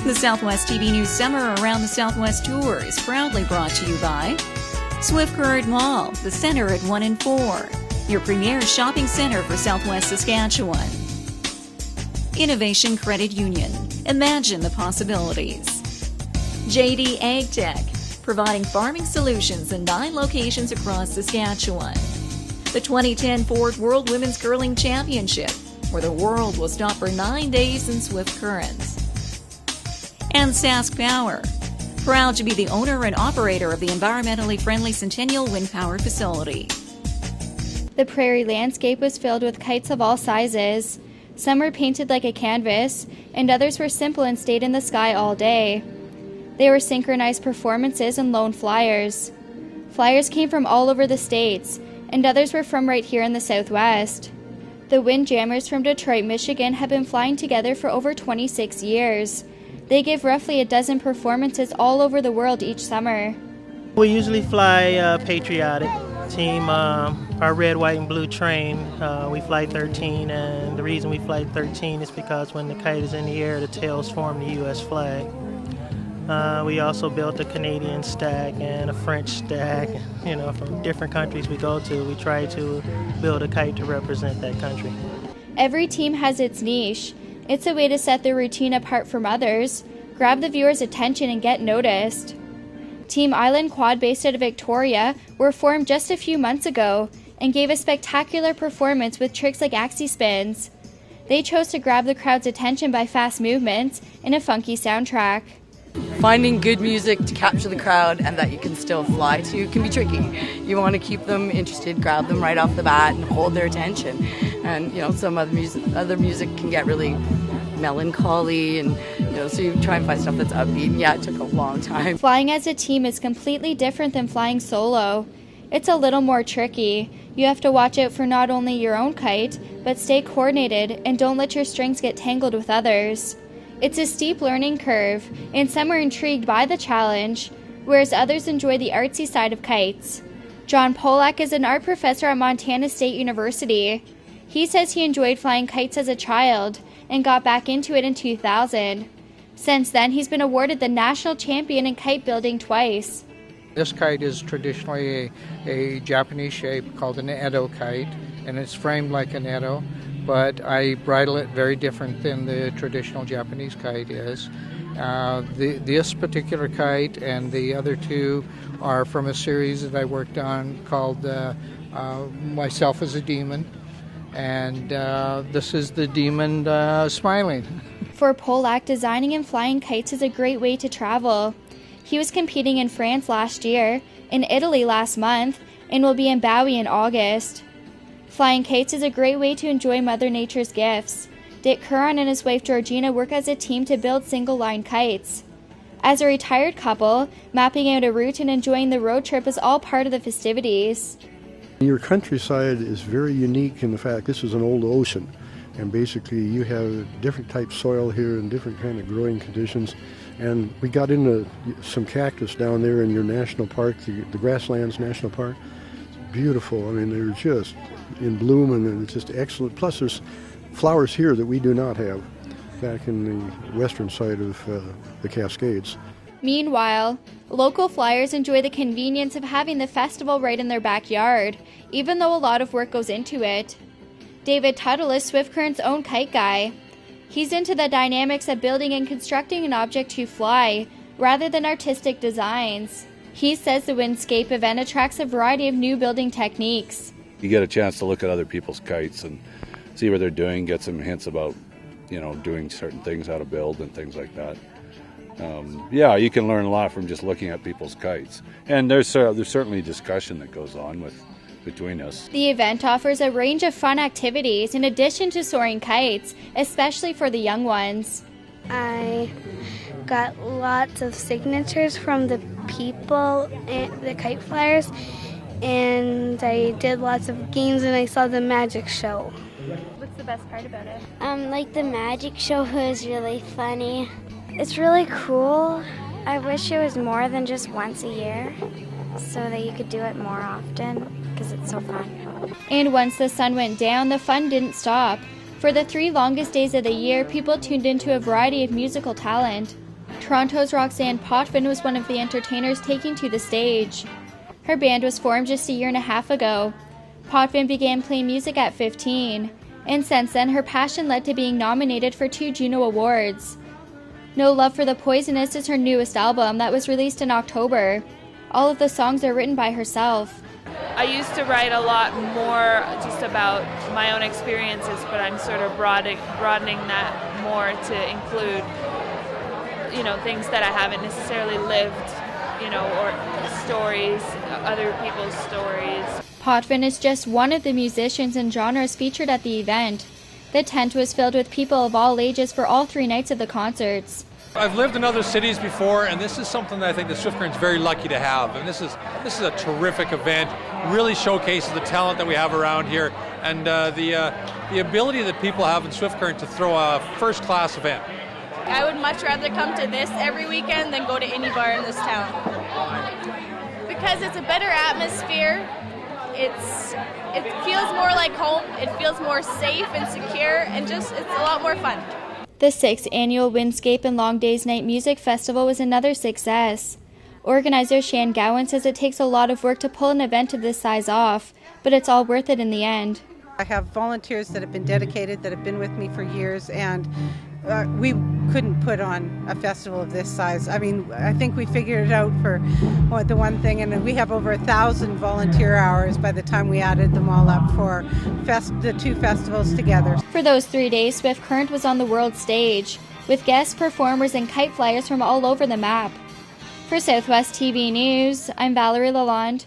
The Southwest TV News Summer Around the Southwest Tour is proudly brought to you by Swift Current Mall, the center at 1 and 4, your premier shopping center for Southwest Saskatchewan. Innovation Credit Union, imagine the possibilities. JD Ag Tech, providing farming solutions in 9 locations across Saskatchewan. The 2010 Ford World Women's Curling Championship, where the world will stop for 9 days in Swift Current. And Sask Power, proud to be the owner and operator of the environmentally friendly Centennial Wind Power Facility. The prairie landscape was filled with kites of all sizes. Some were painted like a canvas, and others were simple and stayed in the sky all day. They were synchronized performances and lone flyers. Flyers came from all over the states, and others were from right here in the Southwest. The Windjammers from Detroit, Michigan have been flying together for over 26 years. They give roughly a dozen performances all over the world each summer. We usually fly patriotic team, our red, white, and blue train. We fly 13, and the reason we fly 13 is because when the kite is in the air, the tails form the U.S. flag. We also built a Canadian stack and a French stack. From different countries we go to, we try to build a kite to represent that country. Every team has its niche. It's a way to set their routine apart from others, grab the viewer's attention, and get noticed. Team Island Quad, based out of Victoria, were formed just a few months ago and gave a spectacular performance with tricks like axie spins. They chose to grab the crowd's attention by fast movements and a funky soundtrack. Finding good music to capture the crowd and that you can still fly to can be tricky. You want to keep them interested, grab them right off the bat, and hold their attention. And some other music can get really melancholy, and so you try and find stuff that's upbeat. And yeah, it took a long time. Flying as a team is completely different than flying solo. It's a little more tricky. You have to watch out for not only your own kite, but stay coordinated and don't let your strings get tangled with others. It's a steep learning curve, and some are intrigued by the challenge, whereas others enjoy the artsy side of kites. John Polak is an art professor at Montana State University. He says he enjoyed flying kites as a child and got back into it in 2000. Since then, he's been awarded the national champion in kite building twice. This kite is traditionally a Japanese shape called an Edo kite, and it's framed like an Edo, but I bridle it very different than the traditional Japanese kite is. This particular kite and the other two are from a series that I worked on called Myself as a Demon, and this is the demon smiling. For Polak, designing and flying kites is a great way to travel. He was competing in France last year, in Italy last month, and will be in Bowie in August. Flying kites is a great way to enjoy Mother Nature's gifts. Dick Curran and his wife Georgina work as a team to build single-line kites. As a retired couple, mapping out a route and enjoying the road trip is all part of the festivities. Your countryside is very unique in the fact this is an old ocean, and basically you have different type soil here and different kind of growing conditions. And we got into some cactus down there in your national park, the Grasslands National Park. It's beautiful. I mean, they're just in bloom, and it's just excellent. Plus, there's flowers here that we do not have back in the western side of the Cascades. Meanwhile, local flyers enjoy the convenience of having the festival right in their backyard, even though a lot of work goes into it. David Tuttle is Swift Current's own kite guy. He's into the dynamics of building and constructing an object to fly, rather than artistic designs. He says the Windscape event attracts a variety of new building techniques. You get a chance to look at other people's kites and see what they're doing, get some hints about, doing certain things, how to build and things like that. You can learn a lot from just looking at people's kites. And there's certainly discussion that goes on between us. The event offers a range of fun activities in addition to soaring kites, especially for the young ones. I got lots of signatures from the people, the kite flyers, and I did lots of games, and I saw the magic show. What's the best part about it? The magic show was really funny. It's really cool. I wish it was more than just once a year, so that you could do it more often, because it's so fun. And once the sun went down, the fun didn't stop. For the 3 longest days of the year, people tuned into a variety of musical talent. Toronto's Roxanne Potvin was one of the entertainers taking to the stage. Her band was formed just a year and a half ago. Potvin began playing music at 15, and since then her passion led to being nominated for 2 Juno Awards. No Love for the Poisonous is her newest album that was released in October. All of the songs are written by herself. I used to write a lot more just about my own experiences, but I'm sort of broadening that more to include, things that I haven't necessarily lived, or stories, other people's stories. Potvin is just one of the musicians and genres featured at the event. The tent was filled with people of all ages for all 3 nights of the concerts. I've lived in other cities before, and this is something that I think the Swift Current's very lucky to have. And this is a terrific event. Really showcases the talent that we have around here, and the ability that people have in Swift Current to throw a first-class event. I would much rather come to this every weekend than go to any bar in this town. Because it's a better atmosphere. It feels more like home. It feels more safe and secure, and it's a lot more fun. The 6th annual Windscape and Long Days Night Music Festival was another success. Organizer Shan Gowan says it takes a lot of work to pull an event of this size off, but it's all worth it in the end. I have volunteers that have been dedicated, that have been with me for years, and we couldn't put on a festival of this size. I mean, I think we figured it out for the one thing, and we have over 1,000 volunteer hours by the time we added them all up for the 2 festivals together. For those 3 days, Swift Current was on the world stage, with guest performers and kite flyers from all over the map. For Southwest TV News, I'm Valerie Lalonde.